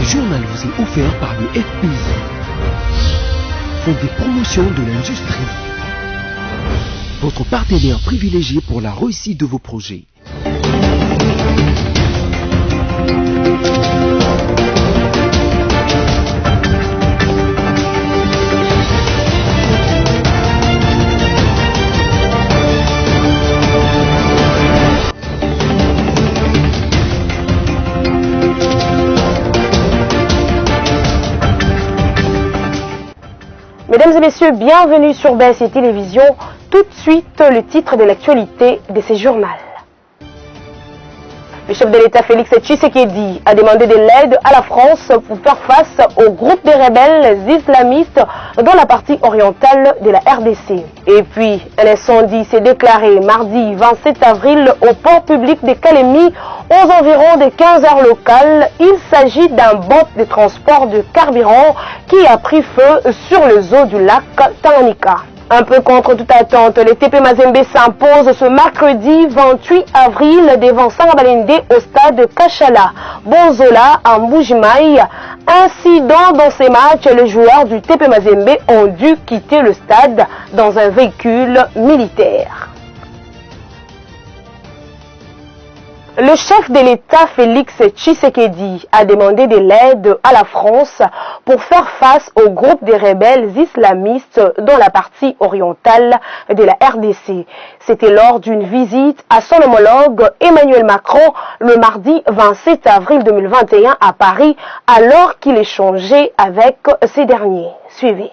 journal vous est offert par le FPI, Fonds des promotions de l'industrie, votre partenaire privilégié pour la réussite de vos projets. Mesdames et messieurs, bienvenue sur BSC Télévision. Tout de suite, le titre de l'actualité de ce journal. Le chef de l'État Félix Tshisekedi a demandé de l'aide à la France pour faire face au groupe de rebelles islamistes dans la partie orientale de la RDC. Et puis, un incendie s'est déclaré mardi 27 avril au port public de Kalemi aux environs de 15 heures locales. Il s'agit d'un boat de transport de carburant qui a pris feu sur les eaux du lac Tanganyika. Un peu contre toute attente, le TP Mazembe s'impose ce mercredi 28 avril devant Sangabalende au stade Kachala, Bonzola à Mbujimaï. Incident dans ces matchs, les joueurs du TP Mazembe ont dû quitter le stade dans un véhicule militaire. Le chef de l'État Félix Tshisekedi a demandé de l'aide à la France pour faire face au groupe des rebelles islamistes dans la partie orientale de la RDC. C'était lors d'une visite à son homologue Emmanuel Macron le mardi 27 avril 2021 à Paris, alors qu'il échangeait avec ces derniers. Suivez.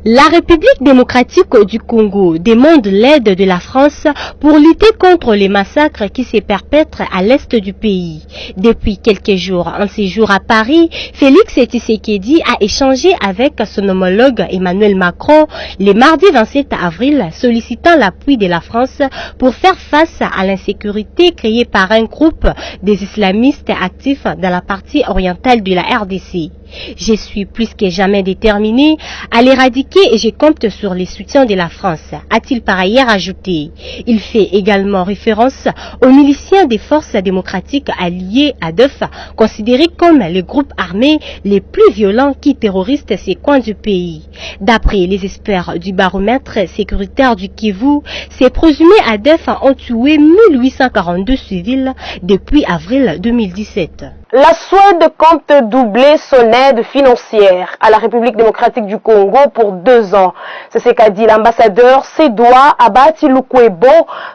La République démocratique du Congo demande l'aide de la France pour lutter contre les massacres qui se perpètrent à l'est du pays. Depuis quelques jours, en séjour à Paris, Félix Tshisekedi a échangé avec son homologue Emmanuel Macron le mardi 27 avril, sollicitant l'appui de la France pour faire face à l'insécurité créée par un groupe des islamistes actifs dans la partie orientale de la RDC. Je suis plus que jamais déterminé à l'éradiquer et je compte sur les soutiens de la France, a-t-il par ailleurs ajouté. Il fait également référence aux miliciens des forces démocratiques alliées à ADEF, considérés comme les groupes armés les plus violents qui terrorisent ces coins du pays. D'après les experts du baromètre sécuritaire du Kivu, ces présumés ADEF ont tué 1842 civils depuis avril 2017. La Suède compte doubler son aide financière à la République démocratique du Congo pour 2 ans. C'est ce qu'a dit l'ambassadeur suédois Abati Lukwebo,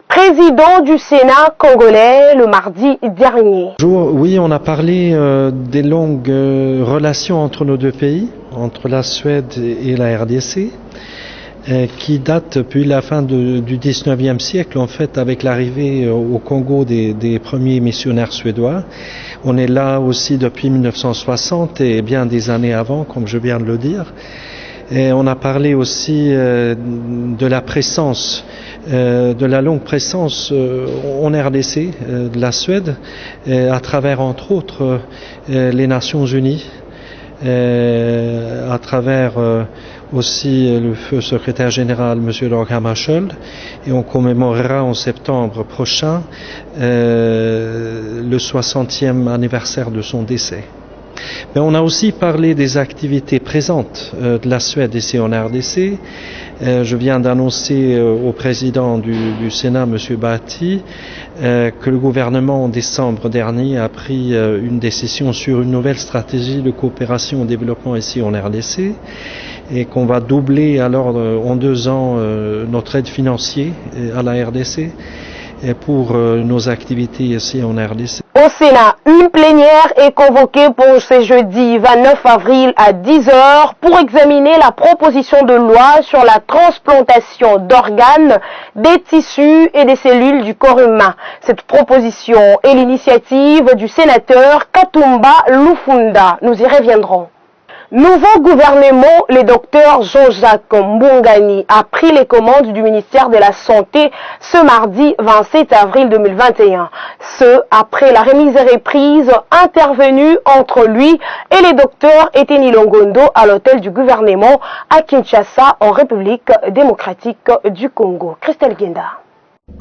président du Sénat congolais, le mardi dernier. Bonjour, oui, on a parlé des longues relations entre nos deux pays, entre la Suède et la RDC, qui date depuis la fin du 19e siècle, en fait, avec l'arrivée au Congo des premiers missionnaires suédois. On est là aussi depuis 1960 et bien des années avant, comme je viens de le dire. Et on a parlé aussi de la présence, de la longue présence en RDC de la Suède, à travers entre autres les Nations Unies, à travers aussi le feu secrétaire général M. Dag Hammarskjöld, et on commémorera en septembre prochain le 60e anniversaire de son décès. Mais on a aussi parlé des activités présentes de la Suède ici en RDC. Je viens d'annoncer au président du Sénat, M. Bhatti, que le gouvernement en décembre dernier a pris une décision sur une nouvelle stratégie de coopération au développement ici en RDC, et qu'on va doubler alors en 2 ans notre aide financière à la RDC pour nos activités ici en RDC. Au Sénat, une plénière est convoquée pour ce jeudi 29 avril à 10h pour examiner la proposition de loi sur la transplantation d'organes, des tissus et des cellules du corps humain. Cette proposition est l'initiative du sénateur Katumba Lufunda. Nous y reviendrons. Nouveau gouvernement, le docteur Jean-Jacques Mbongani a pris les commandes du ministère de la Santé ce mardi 27 avril 2021. Ce, après la remise et reprise intervenue entre lui et le docteur Eteni Longondo à l'hôtel du gouvernement à Kinshasa en République démocratique du Congo. Christelle Guenda.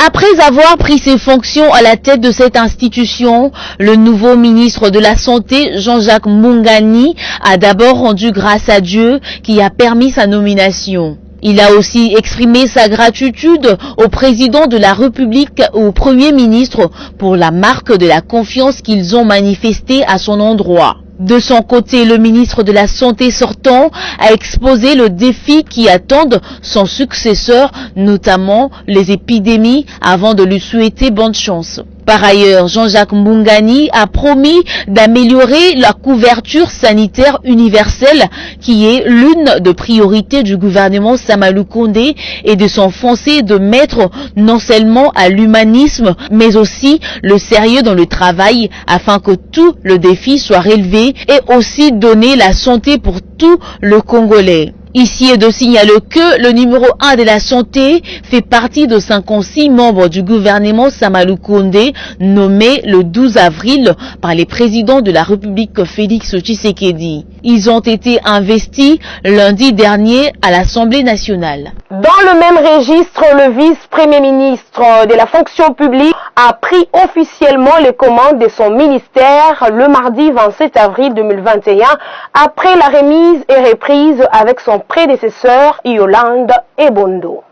Après avoir pris ses fonctions à la tête de cette institution, le nouveau ministre de la Santé, Jean-Jacques Mbungani, a d'abord rendu grâce à Dieu qui a permis sa nomination. Il a aussi exprimé sa gratitude au président de la République et au Premier ministre pour la marque de la confiance qu'ils ont manifestée à son endroit. De son côté, le ministre de la Santé sortant a exposé le défi qui attendent son successeur, notamment les épidémies, avant de lui souhaiter bonne chance. Par ailleurs, Jean-Jacques Mbungani a promis d'améliorer la couverture sanitaire universelle qui est l'une des priorités du gouvernement Samalou Kondé et de s'enfoncer de mettre non seulement à l'humanisme mais aussi le sérieux dans le travail afin que tout le défi soit relevé et aussi donner la santé pour tout le Congolais. Ici est de signaler que le numéro 1 de la santé fait partie de 56 membres du gouvernement Samalou Kondé nommés le 12 avril par les présidents de la République Félix Tshisekedi. Ils ont été investis lundi dernier à l'Assemblée nationale. Dans le même registre, le vice-premier ministre de la fonction publique a pris officiellement les commandes de son ministère le mardi 27 avril 2021 après la remise et reprise avec son prédécesseur Yolande Ebondo.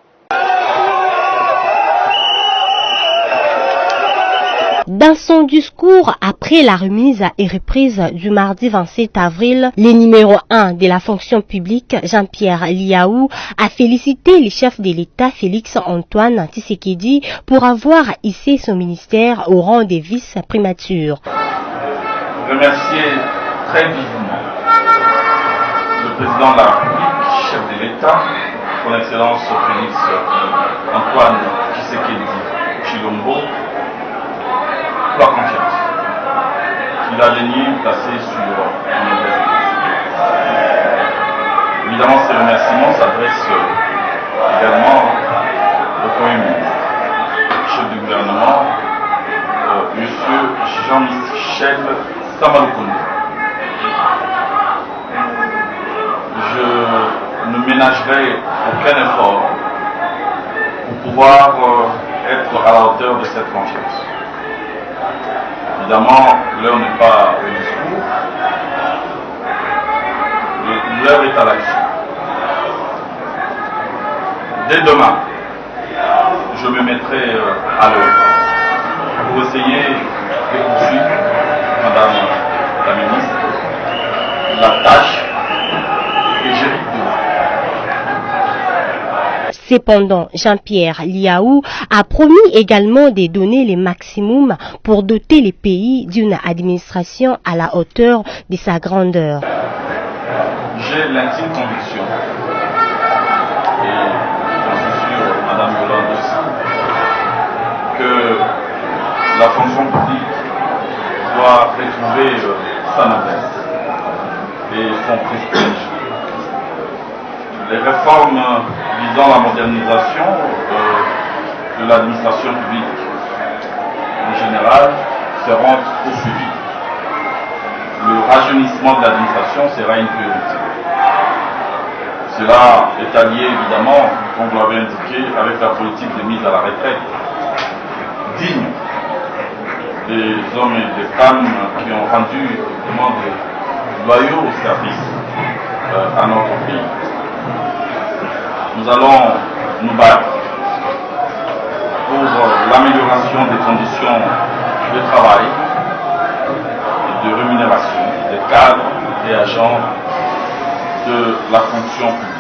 Dans son discours après la remise et reprise du mardi 27 avril, le numéro 1 de la fonction publique, Jean-Pierre Liaou, a félicité le chef de l'État Félix-Antoine Tshisekedi pour avoir hissé son ministère au rang des vice-primatures. Remercier très vivement le président de la République, chef de l'État, son Excellence Félix-Antoine Tshisekedi Chilombo, pour la confiance qu'il a daigné placer sur mon état. Évidemment, ces remerciements s'adressent également au Premier ministre, chef du gouvernement, M. Jean-Michel Samalou Kondé. Je ne ménagerai aucun effort pour pouvoir être à la hauteur de cette confiance. Évidemment, l'heure n'est pas au discours, l'heure est à l'action. Dès demain, je me mettrai à l'œuvre pour essayer de poursuivre, Madame la ministre, la tâche que j'hérite de vous. Cependant, Jean-Pierre Liaou a promis également de donner le maximum pour doter les pays d'une administration à la hauteur de sa grandeur. J'ai l'intime conviction, et j'en suis sûr, Madame Yolande aussi, que la fonction publique doit retrouver sa noblesse et son prestige. Les réformes visant la modernisation de l'administration publique en général seront poursuivies. Le rajeunissement de l'administration sera une priorité. Cela est allié évidemment, comme vous l'avez indiqué, avec la politique de mise à la retraite digne des hommes et des femmes qui ont rendu vraiment des loyaux services à notre pays. Nous allons nous battre pour l'amélioration des conditions de travail et de rémunération des cadres et agents de la fonction publique.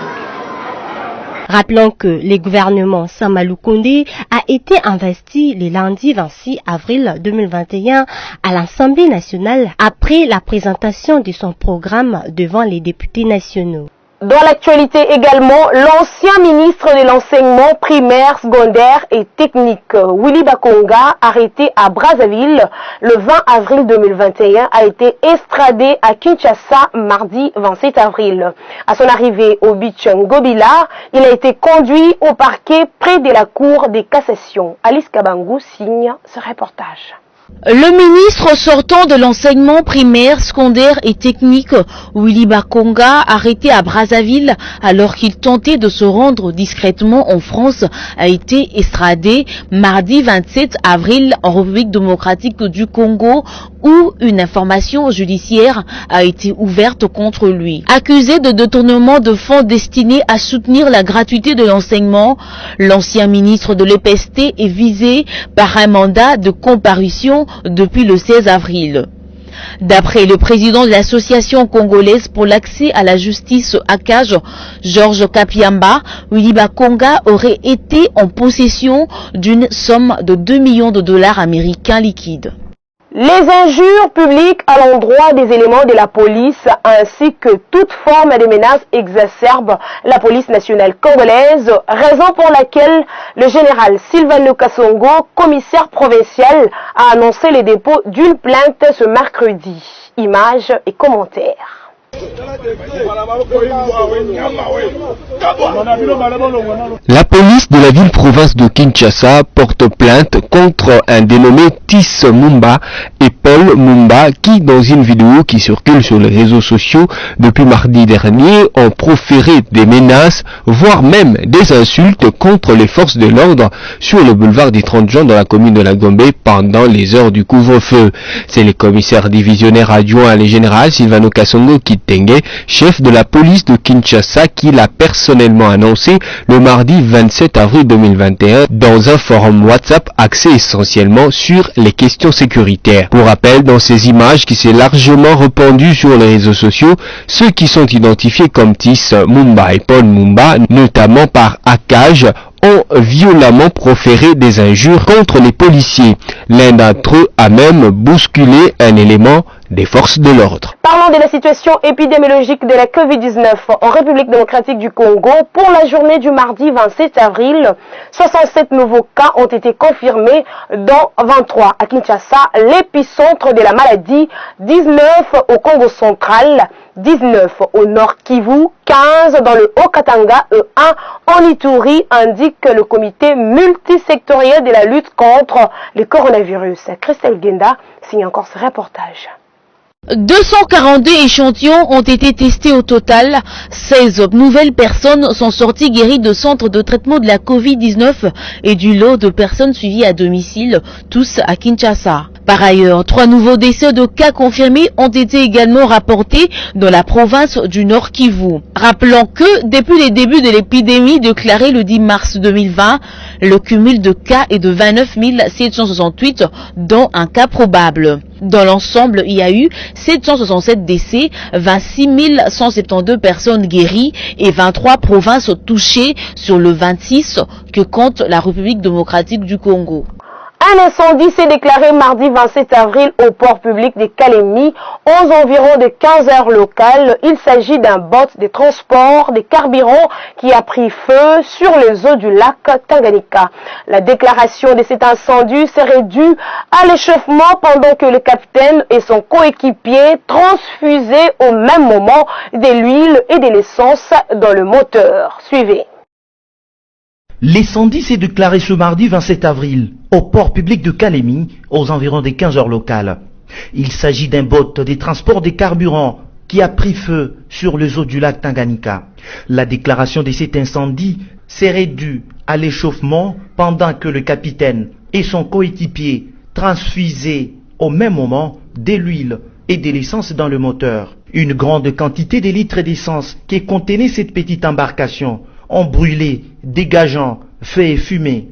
Rappelons que le gouvernement Samalou Kondé a été investi le lundi 26 avril 2021 à l'Assemblée nationale après la présentation de son programme devant les députés nationaux. Dans l'actualité également, l'ancien ministre de l'enseignement primaire, secondaire et technique, Willy Bakonga, arrêté à Brazzaville le 20 avril 2021, a été extradé à Kinshasa mardi 27 avril. À son arrivée au beach Ngobila, il a été conduit au parquet près de la cour des cassations. Alice Kabangou signe ce reportage. Le ministre sortant de l'enseignement primaire, secondaire et technique, Willy Bakonga, arrêté à Brazzaville alors qu'il tentait de se rendre discrètement en France, a été extradé mardi 27 avril en République démocratique du Congo, où une information judiciaire a été ouverte contre lui. Accusé de détournement de fonds destinés à soutenir la gratuité de l'enseignement, l'ancien ministre de l'EPST est visé par un mandat de comparution depuis le 16 avril. D'après le président de l'association congolaise pour l'accès à la justice ACAJ, Georges Kapiamba, Willy Bakonga aurait été en possession d'une somme de 2 millions de dollars américains liquides. Les injures publiques à l'endroit des éléments de la police ainsi que toute forme de menace exacerbe la police nationale congolaise, raison pour laquelle le général Sylvano Kasongo, commissaire provincial, a annoncé le dépôt d'une plainte ce mercredi. Images et commentaires. La police de la ville-province de Kinshasa porte plainte contre un dénommé Tis Mumba et Paul Mumba qui, dans une vidéo qui circule sur les réseaux sociaux depuis mardi dernier, ont proféré des menaces, voire même des insultes contre les forces de l'ordre sur le boulevard des 30 Juin dans la commune de la Gombe pendant les heures du couvre-feu. C'est le commissaire divisionnaire adjoint à le général Sylvano Kasongo Kitenge, chef de la police de Kinshasa, qui l'a personnellement annoncé le mardi 27 avril 2021 dans un forum WhatsApp axé essentiellement sur les questions sécuritaires. Pour rappel, dans ces images qui s'est largement répandues sur les réseaux sociaux, ceux qui sont identifiés comme Tis Mumba et Paul Mumba, notamment par ACAJ, ont violemment proféré des injures contre les policiers. L'un d'entre eux a même bousculé un élément des forces de l'ordre. Parlons de la situation épidémiologique de la Covid-19 en République démocratique du Congo. Pour la journée du mardi 27 avril, 67 nouveaux cas ont été confirmés, dont 23 à Kinshasa, l'épicentre de la maladie, 19 au Congo central, 19 au Nord Kivu, 15 dans le Haut-Katanga et 1 en Ituri, indique le comité multisectoriel de la lutte contre le coronavirus. Christelle Genda signe encore ce reportage. 242 échantillons ont été testés au total. 16 nouvelles personnes sont sorties guéries de centres de traitement de la Covid-19 et du lot de personnes suivies à domicile, tous à Kinshasa. Par ailleurs, 3 nouveaux décès de cas confirmés ont été également rapportés dans la province du Nord Kivu. Rappelons que, depuis les débuts de l'épidémie déclarée le 10 mars 2020, le cumul de cas est de 29 768, dont un cas probable. Dans l'ensemble, il y a eu 767 décès, 26 172 personnes guéries et 23 provinces touchées sur le 26 que compte la République démocratique du Congo. Un incendie s'est déclaré mardi 27 avril au port public de Kalemi, aux environs de 15 heures locales. Il s'agit d'un bot de transport de carburant qui a pris feu sur les eaux du lac Tanganyika. La déclaration de cet incendie serait due à l'échauffement pendant que le capitaine et son coéquipier transfusaient au même moment de l'huile et de l'essence dans le moteur. Suivez. L'incendie s'est déclaré ce mardi 27 avril au port public de Kalemi, aux environs des 15 heures locales. Il s'agit d'un bot de transport des carburants qui a pris feu sur les eaux du lac Tanganyika. La déclaration de cet incendie serait due à l'échauffement pendant que le capitaine et son coéquipier transfusaient au même moment de l'huile et de l'essence dans le moteur. Une grande quantité de litres d'essence qui contenait cette petite embarcation ont brûlé, dégageant feu et fumée.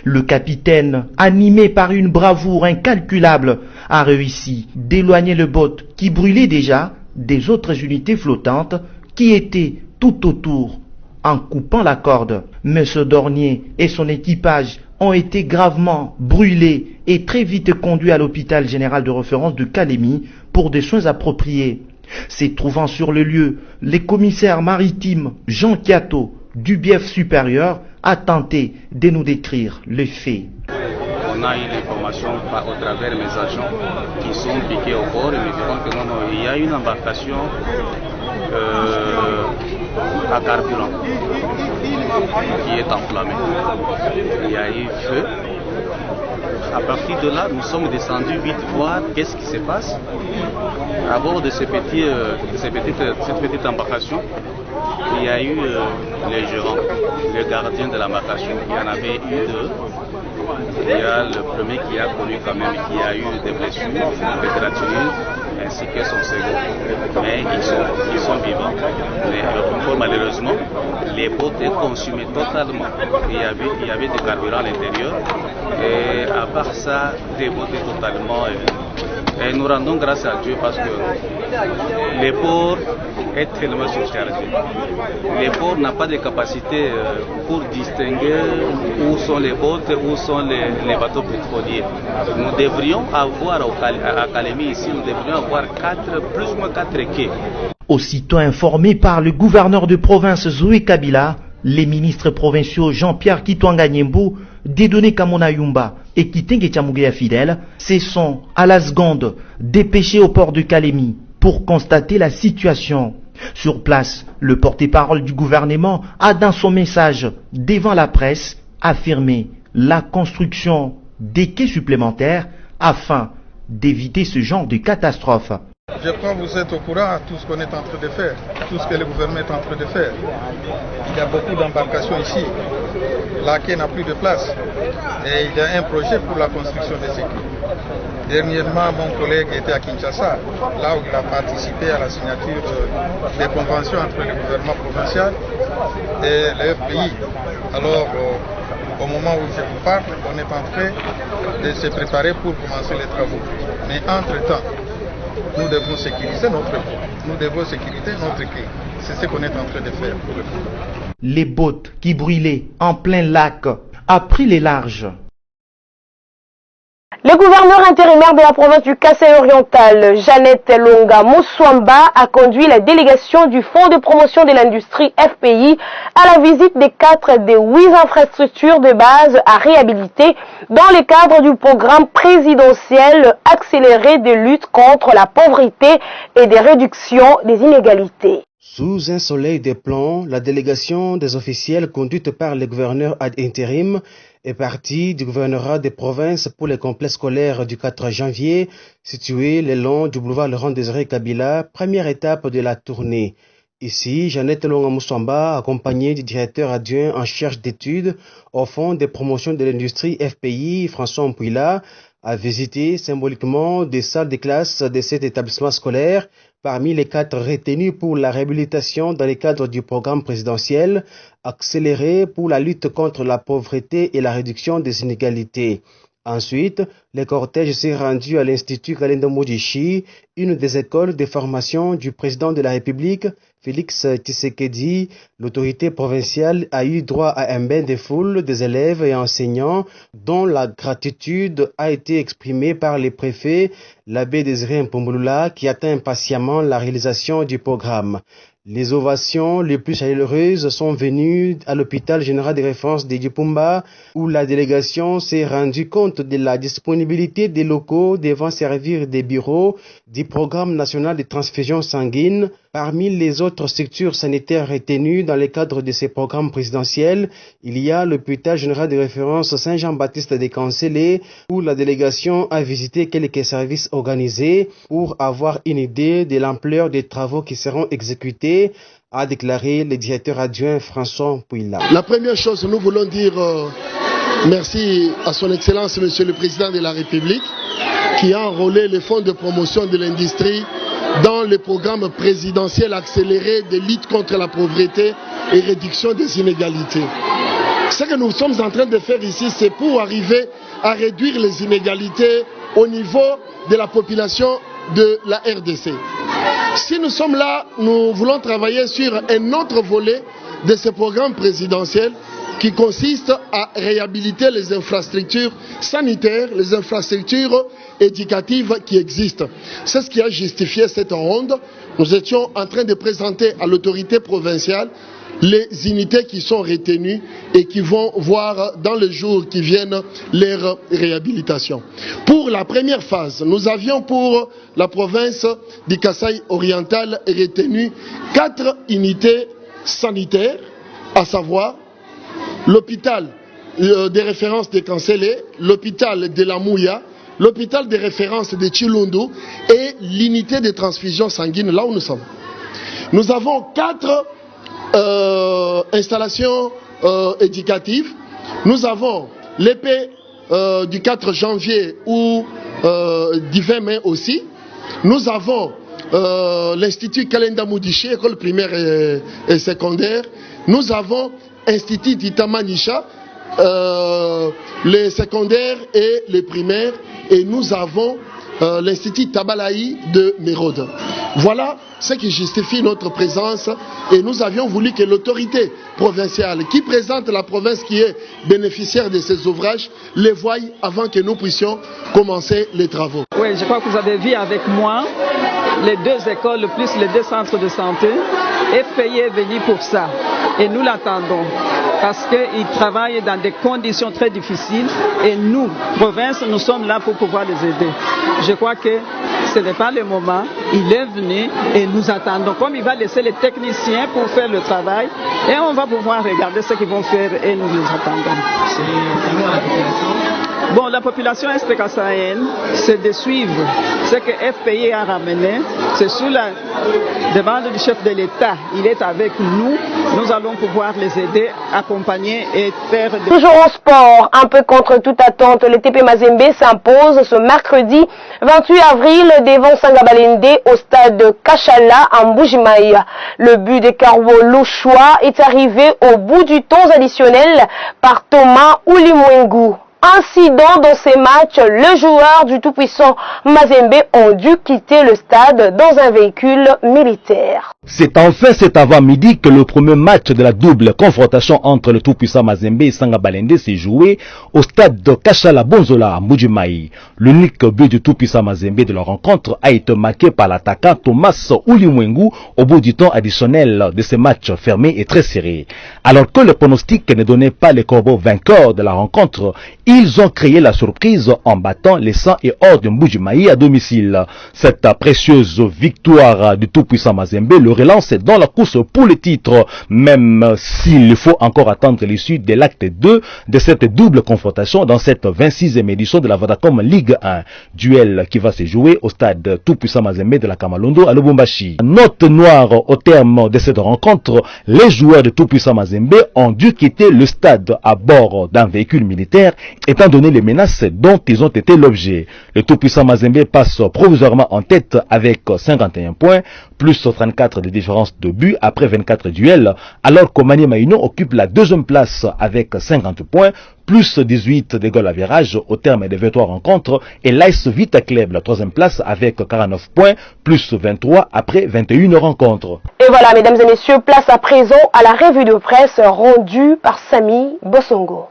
Le capitaine, animé par une bravoure incalculable, a réussi d'éloigner le bot qui brûlait déjà des autres unités flottantes qui étaient tout autour en coupant la corde. Mais ce dernier et son équipage ont été gravement brûlés et très vite conduits à l'hôpital général de référence de Kalemi pour des soins appropriés. Se trouvant sur le lieu, le commissaire maritime Jean Kiato du BF supérieur a tenté de nous décrire les faits. On a eu l'information au travers mes agents qui sont piqués au port et me diront que non, il y a une embarcation à carburant qui est enflammée. Il y a eu feu À partir de là, nous sommes descendus vite voir qu'est-ce qui se passe. À bord de cette petite embarcation, il y a eu les gérants, les gardiens de l'embarcation. Il y en avait eu deux. Il y a le premier qui a connu quand même, qui a eu des blessures, des fractures, ainsi que son second. Mais ils sont vivants. Mais malheureusement, les bottes étaient consumées totalement. Il y avait du carburant à l'intérieur. Et à part ça, des bottes totalement... Et nous rendons grâce à Dieu parce que les ports est tellement surchargé. Les ports n'ont pas de capacité pour distinguer où sont les bottes, où sont les bateaux pétroliers. Nous devrions avoir à Kalemi ici, nous devrions avoir plus ou moins 4 quais. Aussitôt informés par le gouverneur de province Zoé Kabila, les ministres provinciaux Jean-Pierre Kitwanga Nyembo, Dieudonné Kamona Yumba et Kitenge Chamugea Fidèle se sont à la seconde dépêchés au port de Kalemi pour constater la situation. Sur place, le porte-parole du gouvernement a dans son message devant la presse affirmé la construction des quais supplémentaires afin d'éviter ce genre de catastrophe. Je crois que vous êtes au courant de tout ce qu'on est en train de faire, tout ce que le gouvernement est en train de faire. Il y a beaucoup d'embarcations ici. La quai n'a plus de place. Et il y a un projet pour la construction des équipes. Dernièrement, mon collègue était à Kinshasa, là où il a participé à la signature des conventions entre le gouvernement provincial et le FPI. Alors, au moment où je vous parle, on est en train de se préparer pour commencer les travaux. Mais entre-temps, nous devons sécuriser notre port. Nous devons sécuriser notre quai. C'est ce qu'on est en train de faire pour le moment. Les bottes qui brûlaient en plein lac a pris les larges. Le gouverneur intérimaire de la province du Kasaï oriental, Jeannette Longa Moussouamba, a conduit la délégation du Fonds de promotion de l'industrie FPI à la visite des 4 des 8 infrastructures de base à réhabiliter dans le cadre du programme présidentiel accéléré de lutte contre la pauvreté et de réduction des inégalités. Sous un soleil de plomb, la délégation des officiels conduite par le gouverneur ad intérim est partie du gouvernorat des provinces pour les complexes scolaires du 4 janvier, situé le long du boulevard Laurent-Désiré Kabila, première étape de la tournée. Ici, Jeannette Longa Moussouamba, accompagnée du directeur adjoint en charge d'études au Fonds de promotion de l'industrie FPI, François Mpouila, a visité symboliquement des salles de classe de cet établissement scolaire parmi les 4 retenus pour la réhabilitation dans le cadre du programme présidentiel accéléré pour la lutte contre la pauvreté et la réduction des inégalités. Ensuite, le cortège s'est rendu à l'Institut Kalenda Modichi, une des écoles de formation du président de la République, Félix Tshisekedi. L'autorité provinciale a eu droit à un bain de foule des élèves et enseignants dont la gratitude a été exprimée par les préfets, l'abbé Désiré Mpumbulula, qui attend impatiemment la réalisation du programme. Les ovations les plus chaleureuses sont venues à l'hôpital général de référence de Djipumba, où la délégation s'est rendue compte de la disponibilité des locaux devant servir des bureaux du programme national de transfusion sanguine. Parmi les autres structures sanitaires retenues dans le cadre de ces programmes présidentiels, il y a l'hôpital général de référence Saint-Jean-Baptiste de Cancélé, où la délégation a visité quelques services organisés pour avoir une idée de l'ampleur des travaux qui seront exécutés, a déclaré le directeur adjoint François Mpouila. La première chose, nous voulons dire merci à son Excellence, Monsieur le Président de la République, qui a enrôlé le Fonds de promotion de l'industrie dans le programme présidentiel accéléré de lutte contre la pauvreté et réduction des inégalités. Ce que nous sommes en train de faire ici, c'est pour arriver à réduire les inégalités au niveau de la population de la RDC. Si nous sommes là, nous voulons travailler sur un autre volet de ce programme présidentiel qui consiste à réhabiliter les infrastructures sanitaires, les infrastructures éducatives qui existent. C'est ce qui a justifié cette ronde. Nous étions en train de présenter à l'autorité provinciale les unités qui sont retenues et qui vont voir dans les jours qui viennent leur réhabilitation. Pour la première phase, nous avions pour la province du Kasaï oriental retenu 4 unités sanitaires, à savoir l'hôpital de référence de Kansele, l'hôpital de la Mouya, l'hôpital de référence de Chilundu et l'unité de transfusion sanguine là où nous sommes. Nous avons 4 installations éducatives. Nous avons l'épée du 4 janvier ou du 20 mai aussi. Nous avons l'Institut Kalenda Moudiché, école primaire et secondaire. Nous avons l'Institut d'Itamanisha, les secondaires et les primaires. Et nous avons l'Institut Tabalaï de Mérode. Voilà ce qui justifie notre présence. Et nous avions voulu que l'autorité provinciale qui présente la province qui est bénéficiaire de ces ouvrages les voie avant que nous puissions commencer les travaux. Oui, je crois que vous avez vu avec moi les 2 écoles plus les 2 centres de santé. FPI est venu pour ça et nous l'attendons parce qu'ils travaillent dans des conditions très difficiles et nous, province, nous sommes là pour pouvoir les aider. Je crois que ce n'est pas le moment, il est venu et nous attendons. Comme il va laisser les techniciens pour faire le travail et on va pouvoir regarder ce qu'ils vont faire et nous les attendons. Bon, la population est-kassaïenne, c'est de suivre ce que FPI a ramené. C'est sous la demande du chef de l'État. Il est avec nous. Nous allons pouvoir les aider, accompagner et faire... Toujours en sport, un peu contre toute attente, le TP Mazembe s'impose ce mercredi 28 avril devant Sangabalende au stade de Kachala en Mbujimaï. Le but de Carwo Louchoua est arrivé au bout du temps additionnel par Thomas Oulimwengu. Incident dans ces matchs, les joueurs du tout-puissant Mazembe ont dû quitter le stade dans un véhicule militaire. C'est enfin cet avant-midi que le premier match de la double confrontation entre le tout-puissant Mazembe et Sangabalende s'est joué au stade de Kachala Bonzola à Mbujimaï. L'unique but du tout-puissant Mazembe de la rencontre a été marqué par l'attaquant Thomas Oulimwengu au bout du temps additionnel de ce match fermé et très serré. Alors que le pronostic ne donnait pas les corbeaux vainqueurs de la rencontre, ils ont créé la surprise en battant les 100 et or de Mbujimaï à domicile. Cette précieuse victoire du tout-puissant Mazembe le relance dans la course pour le titre, même s'il faut encore attendre l'issue de l'acte 2 de cette double confrontation dans cette 26e édition de la Vodacom Ligue 1. Duel qui va se jouer au stade tout-puissant Mazembe de la Kamalondo à Lubumbashi. Note noire au terme de cette rencontre, les joueurs de tout-puissant Mazembe ont dû quitter le stade à bord d'un véhicule militaire étant donné les menaces dont ils ont été l'objet. Le tout-puissant Mazembe passe provisoirement en tête avec 51 points, plus 34 de différence de but après 24 duels, alors qu'Omaniema Union occupe la 2e place avec 50 points, plus 18 de goal average au terme des 23 rencontres, et l'AS Vita Club la 3e place avec 49 points, plus 23 après 21 rencontres. Et voilà, mesdames et messieurs, place à présent à la revue de presse rendue par Samy Bossongo.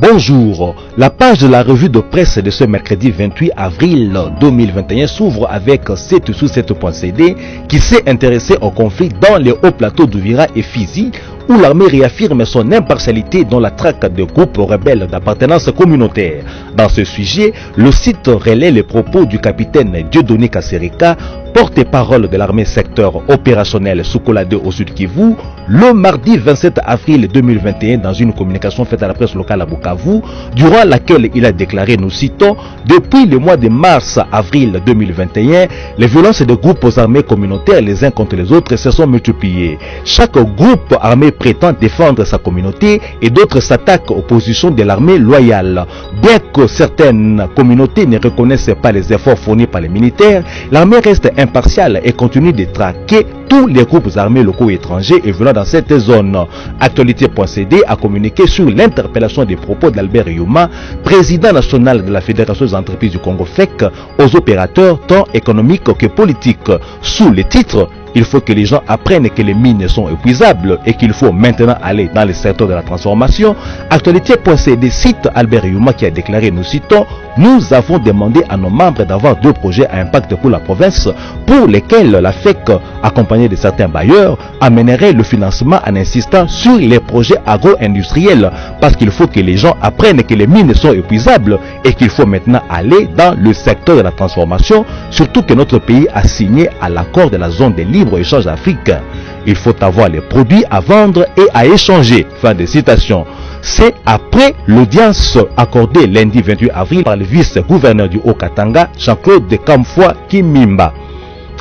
Bonjour, la page de la revue de presse de ce mercredi 28 avril 2021 s'ouvre avec 7 sous 7.cd qui s'est intéressé au conflit dans les hauts plateaux d'Uvira et Fizi, où l'armée réaffirme son impartialité dans la traque de groupes rebelles d'appartenance communautaire. Dans ce sujet, le site relaie les propos du capitaine Dieudonné Kassereka, porte-parole de l'armée secteur opérationnel Soukolade au Sud Kivu, le mardi 27 avril 2021 dans une communication faite à la presse locale à Bukavu, durant laquelle il a déclaré, nous citons, depuis le mois de mars-avril 2021, les violences de groupes armés communautaires les uns contre les autres se sont multipliées. Chaque groupe armé prétend défendre sa communauté et d'autres s'attaquent aux positions de l'armée loyale. Bien que certaines communautés ne reconnaissent pas les efforts fournis par les militaires, l'armée reste impartiale et continue de traquer tous les groupes armés locaux et étrangers évoluant dans cette zone. Actualité.cd a communiqué sur l'interpellation des propos d'Albert Youma, président national de la Fédération des entreprises du Congo FEC, aux opérateurs tant économiques que politiques, sous le titre Il faut que les gens apprennent que les mines sont épuisables et qu'il faut maintenant aller dans le secteur de la transformation. Actualité.cd cite Albert Youma qui a déclaré, nous citons, nous avons demandé à nos membres d'avoir 2 projets à impact pour la province pour lesquels la FEC, accompagnée de certains bailleurs, amènerait le financement en insistant sur les projets agro-industriels parce qu'il faut que les gens apprennent que les mines sont épuisables et qu'il faut maintenant aller dans le secteur de la transformation, surtout que notre pays a signé à l'accord de la zone de libre-échange africain. Il faut avoir les produits à vendre et à échanger. Fin de citation. C'est après l'audience accordée lundi 28 avril par le vice-gouverneur du Haut-Katanga, Jean-Claude de Kamfoua Kimimba.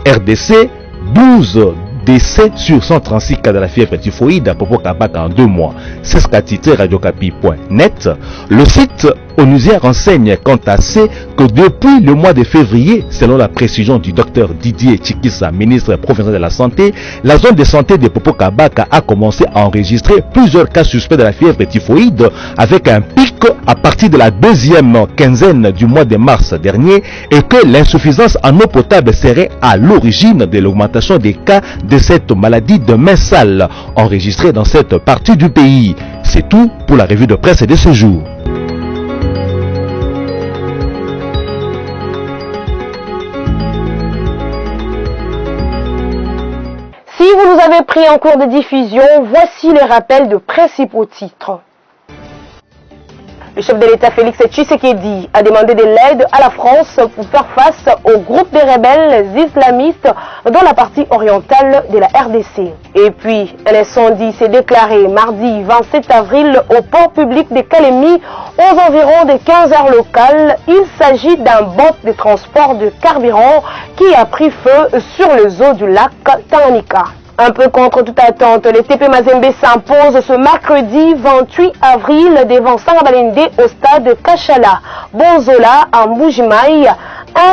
RDC, 12 décès sur 136 cas de la fièvre typhoïde à Popo Kabaka en 2 mois. C'est ce qu'a titré radiocapi.net. Le site onusien renseigne quant à ce que depuis le mois de février, selon la précision du docteur Didier Tchikissa, ministre provincial de la Santé, la zone de santé de Popo Kabaka a commencé à enregistrer plusieurs cas suspects de la fièvre typhoïde avec un pic à partir de la 2e quinzaine du mois de mars dernier et que l'insuffisance en eau potable serait à l'origine de l'augmentation des cas de cette maladie de main sale enregistrée dans cette partie du pays. C'est tout pour la revue de presse de ce jour. Si vous nous avez pris en cours de diffusion, voici les rappels de principaux titres. Le chef de l'État Félix Tshisekedi a demandé de l'aide à la France pour faire face au groupe de rebelles islamistes dans la partie orientale de la RDC. Et puis, un incendie s'est déclaré mardi 27 avril au port public de Kalemi aux environs de 15 heures locales. Il s'agit d'un bot de transport de carburant qui a pris feu sur les eaux du lac Tanganyika. Un peu contre toute attente, le TP Mazembe s'impose ce mercredi 28 avril devant Sangabalende au stade Kachala, Bonzola à Mbujimaï.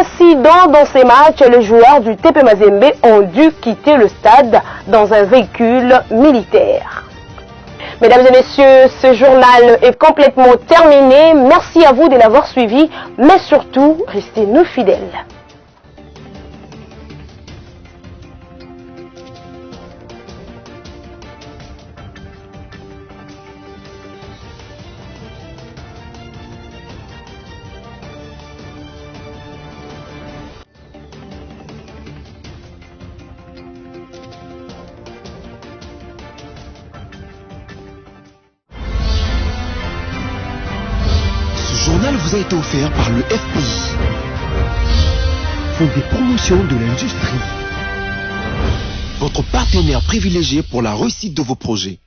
Incident dans ces matchs, les joueurs du TP Mazembe ont dû quitter le stade dans un véhicule militaire. Mesdames et messieurs, ce journal est complètement terminé. Merci à vous de l'avoir suivi, mais surtout, restez-nous fidèles. Ce journal vous a été offert par le FPI, Fonds des promotions de l'industrie, votre partenaire privilégié pour la réussite de vos projets.